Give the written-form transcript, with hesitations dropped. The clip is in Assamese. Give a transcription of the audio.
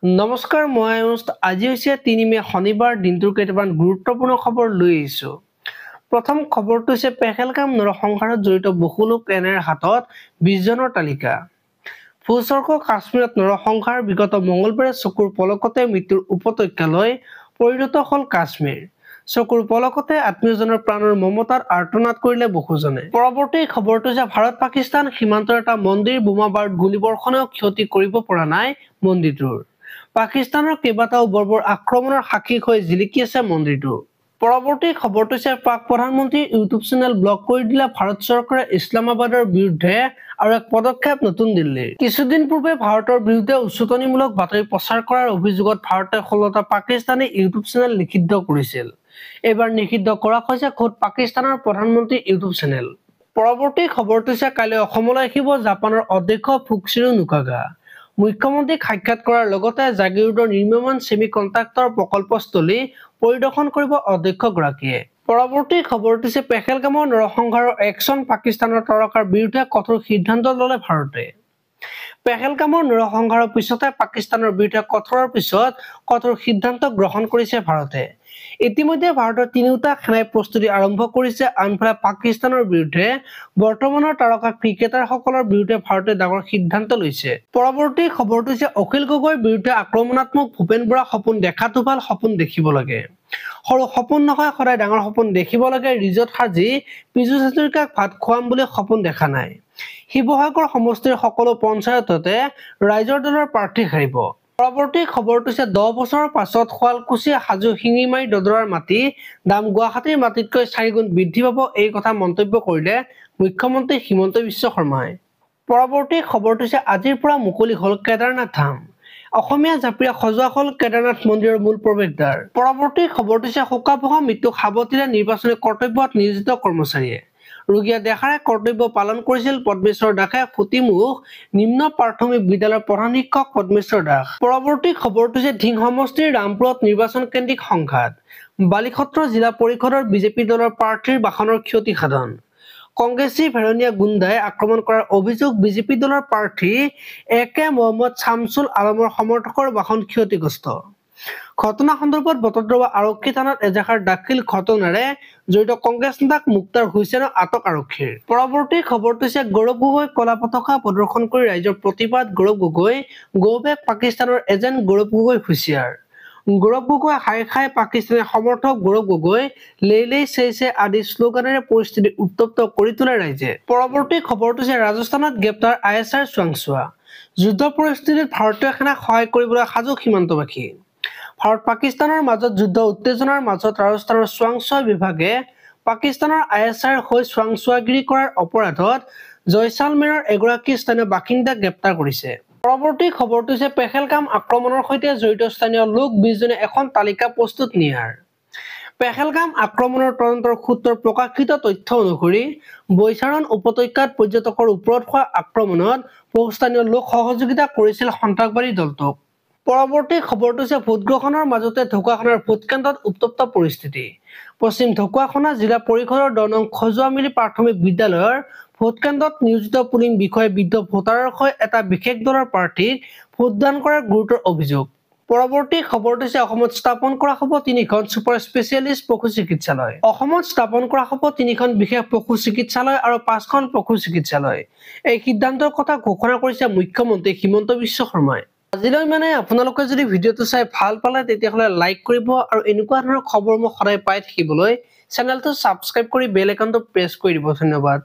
নমস্কাৰ, মই আজি হৈছে ৩ মে শনিবাৰ দিনটোৰ কেইটামান গুৰুত্বপূৰ্ণ খবৰ লৈ আহিছো। প্ৰথম খবৰটো হৈছে পেহেলগাম নৰসংহাৰত জড়িত বহু লোক এনআইৰ হাতত ২০ জনৰ তালিকা। ভূস্বৰ্গ কাশ্মীৰত নৰসংহাৰ বিগত মঙলবাৰে চকুৰ পলকতে মৃত্যুৰ উপত্যকালৈ পৰিণত হ'ল কাশ্মীৰ। চকুৰ পলকতে আত্মীয়জনৰ প্ৰাণৰ মমতাত আৰ্তনাদ কৰিলে বহুজনে। পৰৱৰ্তী খবৰটো যে ভাৰত পাকিস্তান সীমান্তৰ এটা মন্দিৰ বোমা বাৰুদ গুলীবৰ্ষণেও ক্ষতি কৰিব পৰা নাই মন্দিৰটোৰ। পাকিস্তানৰ কেইবাটাও বৰ্বৰ আক্ৰমণৰ সাক্ষী হৈ জিলিকি আছে মন্দিৰটো। পৰৱৰ্তী খবৰটো হৈছে পাক প্ৰধানমন্ত্ৰীৰ ইউটিউব চেনেল ব্লক কৰি দিলে ভাৰত চৰকাৰে ইছলামাবাদৰ বিৰুদ্ধে আৰু এক পদক্ষেপ নতুন দিল্লীৰ। কিছুদিন পূৰ্বে ভাৰতৰ বিৰুদ্ধে উচতনিমূলক বাতৰি প্ৰচাৰ কৰাৰ অভিযোগত ভাৰতে 16টা পাকিস্তানী ইউটিউব চেনেল নিষিদ্ধ কৰিছিল। এইবাৰ নিষিদ্ধ কৰা হৈছে খোদ পাকিস্তানৰ প্ৰধানমন্ত্ৰীৰ ইউটিউব চেনেল। পৰৱৰ্তী খবৰটো হৈছে কাইলৈ অসমলৈ আহিব জাপানৰ অধ্যক্ষ ফুকচিৰো নুকাগা। মুখ্যমন্ত্ৰীক সাক্ষাৎ কৰাৰ লগতে জাগিৰোডৰ নিৰ্মীয়মান ছেমি কণ্ট্ৰাক্টৰ প্ৰকল্পস্থলী পৰিদৰ্শন কৰিব অধ্যক্ষগৰাকীয়ে। পৰৱৰ্তী খবৰটো হৈছে পেহেলগামৰ নৰসংহাৰৰ একশ্যন পাকিস্তানৰ তাৰকাৰ বিৰুদ্ধে কঠোৰ সিদ্ধান্ত ল'লে ভাৰতে। পেহেলগামৰ নৰসংহাৰৰ পিছতে পাকিস্তানৰ বিৰুদ্ধে কঠোৰৰ পিছত কঠোৰ সিদ্ধান্ত গ্ৰহণ কৰিছে ভাৰতে। ইতিমধ্যে ভাৰতৰ তিনিওটা সেনাই প্ৰস্তুতি আৰম্ভ কৰিছে। আনফালে পাকিস্তানৰ বিৰুদ্ধে বৰ্তমানৰ তাৰকা ক্ৰিকেটাৰসকলৰ বিৰুদ্ধে ভাৰতে ডাঙৰ সিদ্ধান্ত লৈছে। পৰৱৰ্তী খবৰটো হৈছে অখিল গগৈৰ বিৰুদ্ধে আক্ৰমণাত্মক ভূপেন বৰা সপোন দেখাটো ভাল, সপোন দেখিব লাগে। সৰু সপোন নহয়, সদায় ডাঙৰ সপোন দেখিব লাগে। ৰিজৰ্ট সাজি পীযুষ হাজৰিকাক ভাত খুৱাম বুলি সপোন দেখা নাই। শিৱসাগৰ সমষ্টিৰ সকলো পঞ্চায়ততে ৰাইজৰ দলৰ প্ৰাৰ্থী হাৰিব। পৰৱৰ্তী খবৰটো হৈছে 10 বছৰৰ পাছত শুৱালকুছি, হাজো, শিঙিমাৰী, দদৰাৰ মাটি দাম গুৱাহাটীৰ মাটিতকৈ 4 গুণ বৃদ্ধি পাব। এই কথা মন্তব্য কৰিলে মুখ্যমন্ত্ৰী হিমন্ত বিশ্ব শৰ্মাই। পৰৱৰ্তী খবৰটো হৈছে আজিৰ পৰা মুকলি হ'ল কেদাৰনাথ ধাম। অসমীয়া জাপিৰে সজোৱা হ'ল কেদাৰনাথ মন্দিৰৰ মূল প্ৰৱেশদ্বাৰ। পৰৱৰ্তী খবৰটো হৈছে শোকাবহ মৃত্যুক সাৱটিলে নিৰ্বাচনী কৰ্তব্যত নিয়োজিত কৰ্মচাৰীয়ে। ৰুগীয়া দেখাৰে কৰ্তব্য পালন কৰিছিল পদ্মেশ্বৰ দাসে। ফুটিমুখ নিম্ন প্ৰাথমিক বিদ্যালয়ৰ প্ৰধান শিক্ষক পদ্মেশ্বৰ দাস। পৰৱৰ্তী খবৰটো হৈছে ধিং সমষ্টিৰ ৰামপুৰত নিৰ্বাচন কেন্দ্ৰিক সংঘাত। বালিসত্ৰ জিলা পৰিষদৰ বিজেপি দলৰ প্ৰাৰ্থীৰ বাহনৰ ক্ষতি সাধন। কংগ্ৰেছী ভেৰনীয়া গুণ্ডাই আক্ৰমণ কৰাৰ অভিযোগ। বিজেপি দলৰ প্ৰাৰ্থী একে মহম্মদ শামছুল আলমৰ সমৰ্থকৰ বাহন ক্ষতিগ্ৰস্ত। ঘটনা সন্দৰ্ভত বটদ্ৰৱা আৰক্ষী থানাত এজাহাৰ দাখিল। ঘটনাৰে জড়িত কংগ্ৰেছ নেতাক মুক্তাৰ হুছেইনক আটক আৰক্ষীৰ। পৰৱৰ্তী খবৰটো হৈছে গৌৰৱ গগৈ কলা পতাকা প্ৰদৰ্শন কৰি ৰাইজৰ প্ৰতিবাদ। গৌৰৱ গগৈ গৌবেক পাকিস্তানৰ এজেণ্ট। গৌৰৱ গগৈ হুঁচিয়াৰ। গৌৰৱ গগৈ হাই খাই পাকিস্তানী সমৰ্থক। গৌৰৱ গগৈ লেইলেই চেইছে আদি শ্লোগানেৰে পৰিস্থিতি উত্তপ্ত কৰি তোলে ৰাইজে। পৰৱৰ্তী খবৰটো হৈছে ৰাজস্থানত গ্ৰেপ্তাৰ ISR চোৱাংচোৱা। যুদ্ধ পৰিস্থিতিত ভাৰতীয় সেনাক সহায় কৰিবলৈ সাজু সীমান্তবাসী। ভাৰত পাকিস্তানৰ মাজত যুদ্ধ উত্তেজনাৰ মাজত ৰাজস্থানৰ চোৱাংচোৱা বিভাগে পাকিস্তানৰ ISR হৈ চোৱাংচোৱাগিৰি কৰাৰ অপৰাধত জয়ছালমেৰৰ এগৰাকী স্থানীয় বাসিন্দাক গ্ৰেপ্তাৰ কৰিছে। পৰৱৰ্তী খবৰটো হৈছে পেহেলগাম আক্ৰমণৰ সৈতে জড়িত স্থানীয় লোক 20 জনে এখন তালিকা প্ৰস্তুত নিয়াৰ। পেহেলগাম আক্ৰমণৰ তদন্তৰ সূত্ৰৰ প্ৰকাশিত তথ্য অনুসৰি বৈচাৰণ উপত্যকাত পৰ্যটকৰ ওপৰত হোৱা আক্ৰমণত বহু স্থানীয় লোক সহযোগিতা কৰিছিল সন্ত্ৰাসবাদী দলটোক। পৰৱৰ্তী খবৰটো হৈছে ভোটগ্ৰহণৰ মাজতে ঢকুৱাখানাৰ ভোটকেন্দ্ৰত উত্তপ্ত পৰিস্থিতি। পশ্চিম ঢকুৱাখানা জিলা পৰিষদৰ 10 নং খজুৱামিলি প্ৰাথমিক বিদ্যালয়ৰ ভোটকেন্দ্ৰত নিয়োজিত পুলিং বিষয়াই বৃদ্ধ ভোটাৰৰ হৈ এটা বিশেষ দলৰ প্ৰাৰ্থীক ভোটদান কৰাৰ গুৰুতৰ অভিযোগ। পৰৱৰ্তী খবৰটো হৈছে অসমত স্থাপন কৰা হ'ব 3খন ছুপাৰ স্পেচিয়েলিষ্ট পশু চিকিৎসালয়। অসমত স্থাপন কৰা হ'ব 3খন বিশেষ পশু চিকিৎসালয় আৰু 5খন পশু চিকিৎসালয়। এই সিদ্ধান্তৰ কথা ঘোষণা কৰিছে মুখ্যমন্ত্ৰী হিমন্ত বিশ্ব শৰ্মাই। আজিলৈ মানে আপোনালোকে যদি ভিডিঅ'টো চাই ভাল পালে তেতিয়াহ'লে লাইক কৰিব আৰু এনেকুৱা ধৰণৰ খবৰসমূহ সদায় পাই থাকিবলৈ চেনেলটো ছাবস্ক্ৰাইব কৰি বেল আইকনটো প্ৰেছ কৰি দিব। ধন্যবাদ।